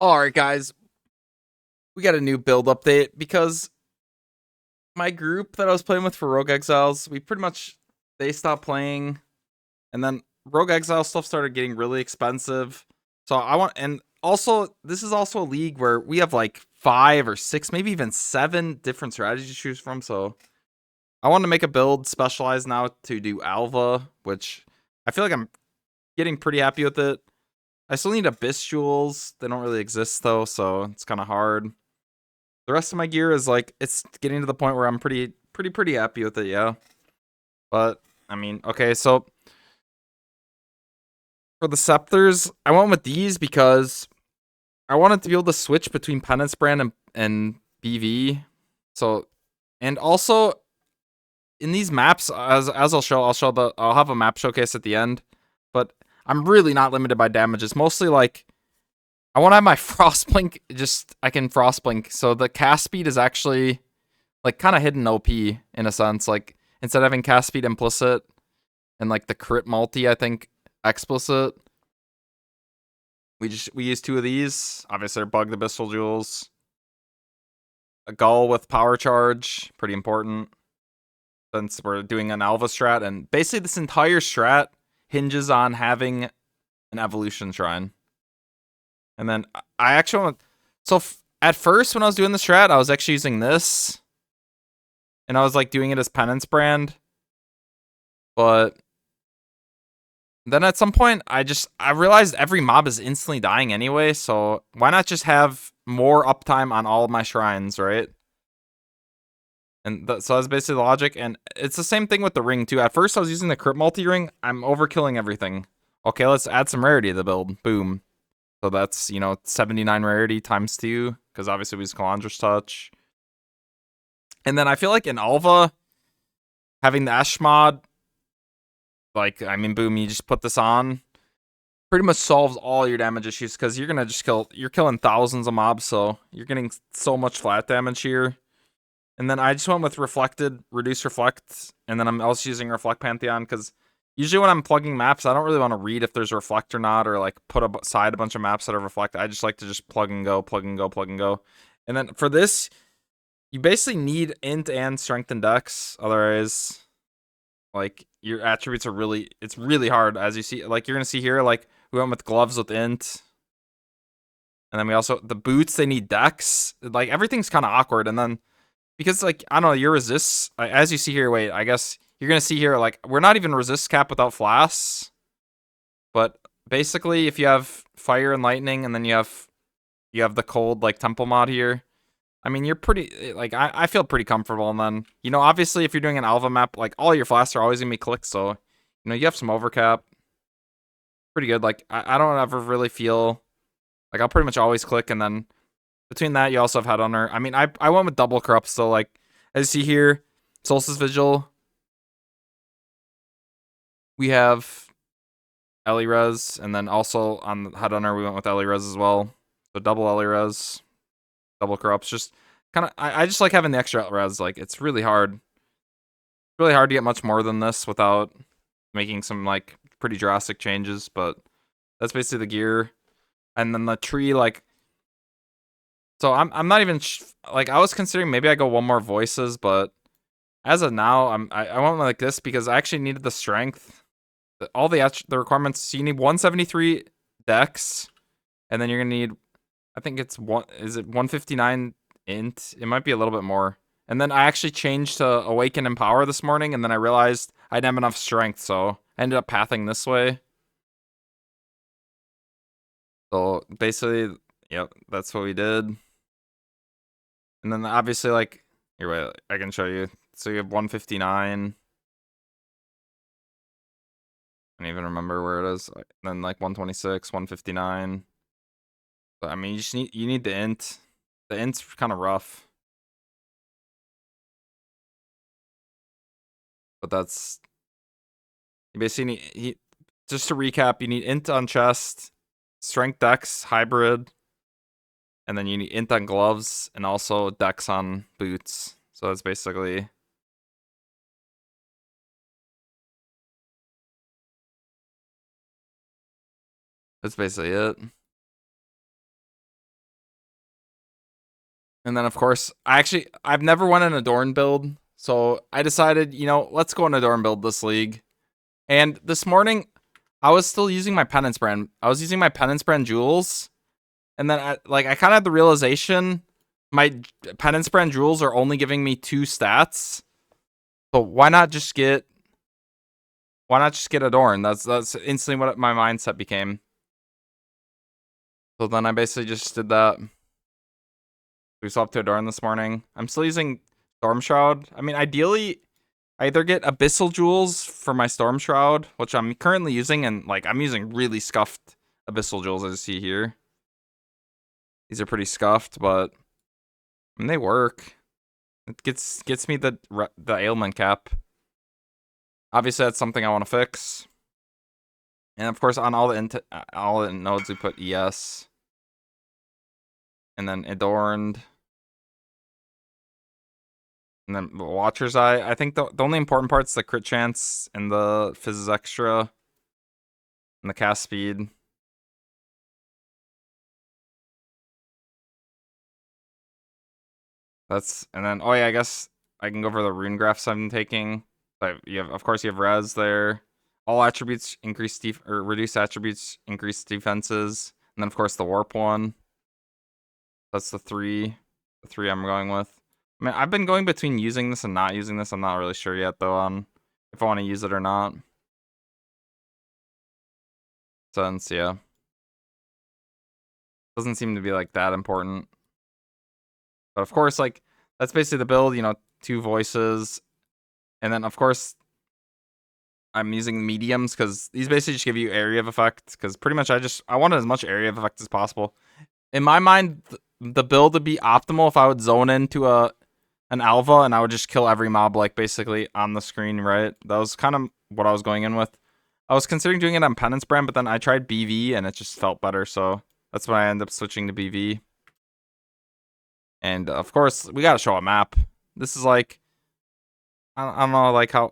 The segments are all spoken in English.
Alright, guys, we got a new build update because my group that I was playing with for Rogue Exiles, we pretty much they stopped playing, and then Rogue Exile stuff started getting really expensive. So I want, and also this is also a league where we have like 5 or 6, maybe even 7 different strategies to choose from. So I want to make a build specialized now to do Alva, which I feel like I'm getting pretty happy with it. I still need Abyss Jewels. They don't really exist though, so it's kind of hard. The rest of my gear is like it's getting to the point where I'm pretty happy with it, yeah. But I mean, okay, so for the Scepters, I went with these because I wanted to be able to switch between Penance Brand and BV. So, and also in these maps, as I'll have a map showcase at the end. But I'm really not limited by damage. It's mostly like I want to have my Frostblink. Just I can Frostblink, so the cast speed is actually like kind of hidden OP in a sense. Like instead of having cast speed implicit and like the crit multi, I think explicit. We use 2 of these. Obviously, bug the Abyssal Jewels. A Gull with power charge, pretty important since we're doing an Alva strat, and basically this entire strat hinges on having an evolution shrine. And then I actually want. So at first, when I was doing the strat, I was actually using this, and I was like doing it as penance brand, but then at some point I realized every mob is instantly dying anyway, so why not just have more uptime on all of my shrines, right? And so that's basically the logic, and it's the same thing with the ring too. At first I was using the crit multi ring, I'm overkilling everything. Okay, let's add some rarity to the build. Boom. So that's, 79 rarity times 2, because obviously we use Calandra's Touch. And then I feel like in Alva, having the Esh mod, like, I mean, boom, you just put this on, pretty much solves all your damage issues because you're gonna just you're killing thousands of mobs, so you're getting so much flat damage here. And then I just went with reflected, reduce reflect, and then I'm also using reflect pantheon because usually when I'm plugging maps, I don't really want to read if there's a reflect or not, or like put aside a bunch of maps that are reflect. I just like to just plug and go, plug and go, plug and go. And then for this, you basically need int and strength and dex, otherwise like your attributes are it's really hard. As you see, like you're gonna see here, like we went with gloves with int, and then we also the boots, they need dex. Like everything's kind of awkward, and then because like I don't know, your resists, as you see here. Wait, I guess you're gonna see here, like we're not even resist cap without flasks, but basically if you have fire and lightning, and then you have the cold like temple mod here. I mean, you're pretty, like, I feel pretty comfortable. And then, obviously, if you're doing an Alva map, like, all your flasks are always going to be clicked. So, you have some overcap. Pretty good. Like, I don't ever really feel, like, I'll pretty much always click. And then between that, you also have Headhunter. I mean, I went with double corrupt. So, like, as you see here, Solstice Vigil, we have Ellie Res. And then also on the Headhunter, we went with Ellie Res as well. So, double Ellie Res, double corrupts. Just kind of, I just like having the extra res. Like, it's really hard to get much more than this without making some like pretty drastic changes, but that's basically the gear. And then the tree, like, so I'm not even like, I was considering maybe I go one more voices, but as of now I went like this because I actually needed the strength. All the requirements, so you need 173 dex, and then you're gonna need, I think it's one, is it 159 int? It might be a little bit more. And then I actually changed to Awaken and Power this morning, and then I realized I didn't have enough strength, so I ended up pathing this way. So basically, yep, that's what we did. And then obviously, like, here, wait, I can show you. So you have 159. I don't even remember where it is. And then like 126, 159. But I mean, you need the int. The int's kind of rough. But that's, you basically need, just to recap, you need int on chest, strength dex hybrid, and then you need int on gloves and also dex on boots. So that's basically it. And then, of course, I've never won an Adorn build. So I decided, let's go on Adorn build this league. And this morning, I was still using my Penance Brand. I was using my Penance Brand jewels. And then, I kind of had the realization my Penance Brand jewels are only giving me 2 stats. So why not just get Adorn? That's instantly what my mindset became. So then I basically just did that. We swapped to Adorn this morning. I'm still using Storm Shroud. I mean, ideally, I either get Abyssal Jewels for my Storm Shroud, which I'm currently using, and I'm using really scuffed Abyssal Jewels, as you see here. These are pretty scuffed, but I mean, they work. It gets me the ailment cap. Obviously, that's something I want to fix. And of course, on all the nodes, we put ES. And then Adorned. And then Watcher's Eye. I think the only important part's the crit chance and the Fizz's Extra. And the cast speed. And then, oh yeah, I guess I can go over the rune graphs I'm taking. But of course, you have res there. All attributes increase or reduce attributes, increase defenses. And then, of course, the warp one. That's the three I'm going with. I mean, I've been going between using this and not using this. I'm not really sure yet, though, on if I want to use it or not. Since, yeah. Doesn't seem to be, that important. But, of course, that's basically the build, 2 voices. And then, of course, I'm using mediums because these basically just give you area of effect. Because pretty much I want as much area of effect as possible. In my mind, the build would be optimal if I would zone into an Alva and I would just kill every mob basically on the screen, right? That was kind of what I was going in with. I was considering doing it on Penance Brand, but then I tried BV and it just felt better, so that's when I ended up switching to BV. And of course, we gotta show a map. This is I don't know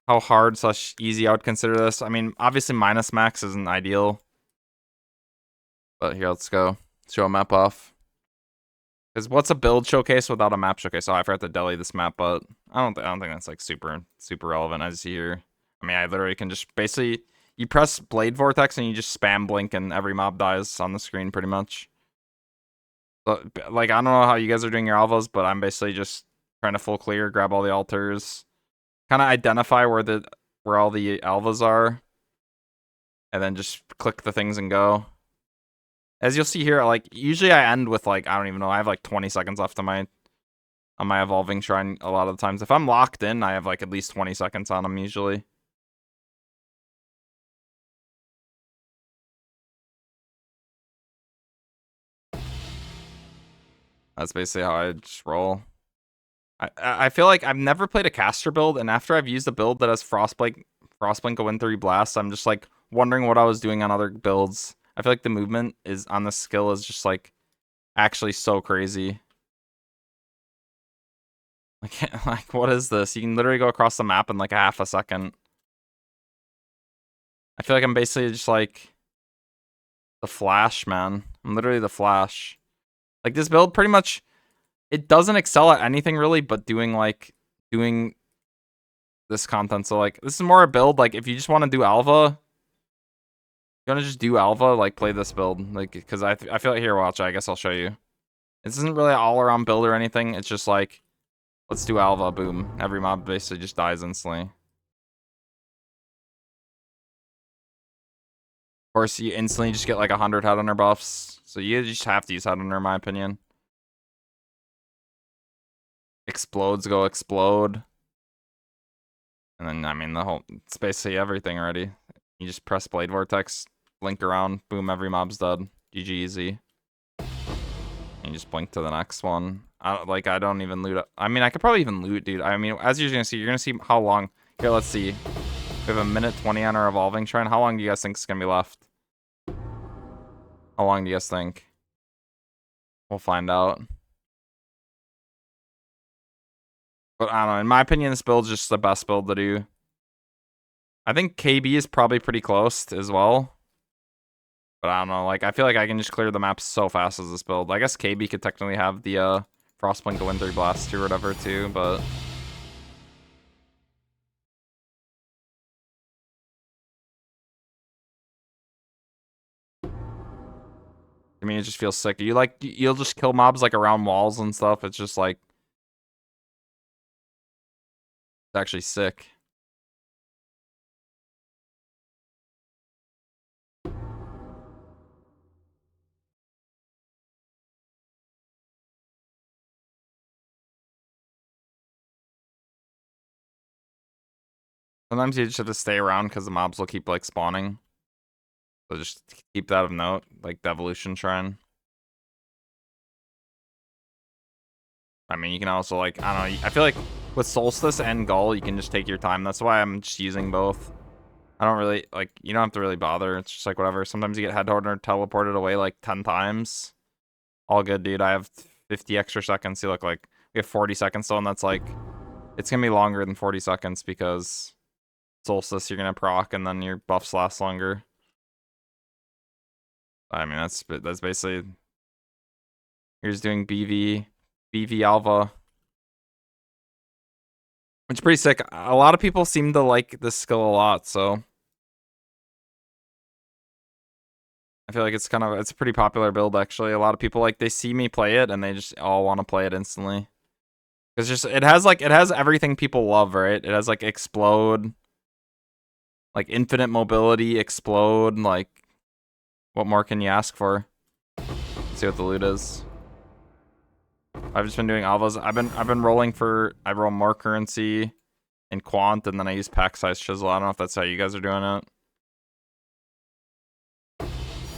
how hard / easy I would consider this. I mean, obviously minus max isn't ideal. But here, let's go. Show a map off. Because what's a build showcase without a map showcase? Oh, I forgot to delete this map, but I don't think that's super relevant as you see here. I mean, I literally can just basically you press Blade Vortex and you just spam blink and every mob dies on the screen pretty much. So, I don't know how you guys are doing your alvas, but I'm basically just trying to full clear, grab all the altars, kind of identify where all the alvas are, and then just click the things and go. As you'll see here, usually I end with I don't even know, I have 20 seconds left on my evolving shrine a lot of the times. If I'm locked in, I have at least 20 seconds on them usually. That's basically how I just roll. I feel like I've never played a caster build, and after I've used a build that has Frostblink a win 3 blast, I'm just wondering what I was doing on other builds. I feel like the movement is on this skill is just actually so crazy. What is this? You can literally go across the map in a half a second. I feel like I'm basically just the Flash, man. I'm literally the Flash. This build pretty much, it doesn't excel at anything really, but doing this content. So this is more a build, if you just want to do Alva, you want to just do Alva, play this build. Because I feel like, here, watch, I guess I'll show you. This isn't really an all-around build or anything. It's just let's do Alva, boom. Every mob basically just dies instantly. Of course, you instantly just get 100 headhunter buffs. So you just have to use headhunter in my opinion. Explodes go explode. And then, I mean, it's basically everything already. You just press Blade Vortex, blink around, boom, every mob's dead. GG easy. And you just blink to the next one. I don't even loot. I mean, I could probably even loot, dude. I mean, as you're gonna see how long. Here, let's see. We have a minute 20 on our evolving shrine. How long do you guys think is gonna be left? How long do you guys think? We'll find out. But I don't know. In my opinion, this build's just the best build to do. I think KB is probably pretty close as well. But I don't know. I feel like I can just clear the map so fast as this build. I guess KB could technically have the Frostblink to Wintry Blast or whatever too, but I mean, it just feels sick. You'll just kill mobs like around walls and stuff. It's just like it's actually sick. Sometimes you just have to stay around because the mobs will keep like spawning. So just keep that of note, like the evolution shrine. I mean, you can also like, I don't know, I feel like with Solstice and Gull, you can just take your time. That's why I'm just using both. I don't really, like, you don't have to really bother. It's just like whatever. Sometimes you get Headhunter teleported away like 10 times. All good, dude. I have 50 extra seconds. You look like we have 40 seconds still, and that's like, it's going to be longer than 40 seconds because Solstice, you're going to proc, and then your buffs last longer. I mean, that's basically, you're just doing BV Alva, which is pretty sick. A lot of people seem to like this skill a lot, so I feel like it's a pretty popular build actually. A lot of people like they see me play it and they just all want to play it instantly. It's just it has everything people love, right? It has like explode, like infinite mobility, explode, like what more can you ask for? Let's see what the loot is. I've just been doing alvas. I've been rolling I roll more currency and quant, and then I use pack size chisel. I don't know if that's how you guys are doing it.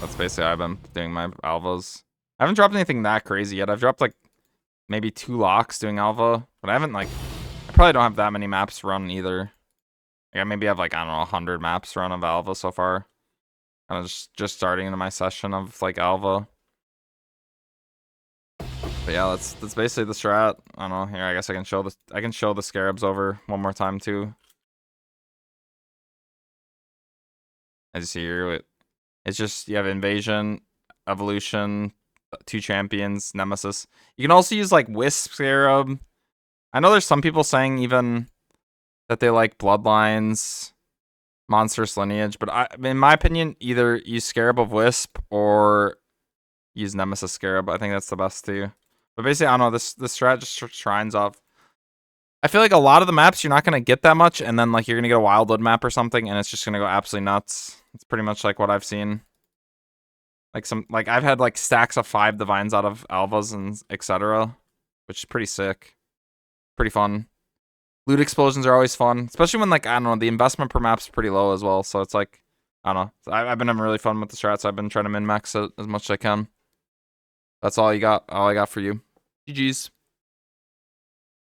That's basically how I've been doing my alvas. I haven't dropped anything that crazy yet. I've dropped like maybe 2 locks doing alva, but I haven't like, I probably don't have that many maps run either. Like, I maybe have like, I don't know, 100 maps run of alva so far. Kind of just starting into my session of like alva. But yeah, that's basically the strat. I don't know. Here, I guess I can show the scarabs over one more time too. As you see here, it's just you have invasion, evolution, 2 champions, nemesis. You can also use like wisp scarab. I know there's some people saying even that they like bloodlines, monstrous lineage, but in my opinion, either use scarab of wisp or use nemesis scarab. I think that's the best too. But basically, I don't know, this strat just shrines off. I feel like a lot of the maps you're not gonna get that much, and then like you're gonna get a wildwood map or something, and it's just gonna go absolutely nuts. It's pretty much like what I've seen. Like I've had like stacks of 5 divines out of alvas and etc., which is pretty sick, pretty fun. Loot explosions are always fun, especially when like I don't know, the investment per map's pretty low as well. So it's like I don't know. I've been having really fun with the strats. I've been trying to min max it as much as I can. That's all I got for you. GG's.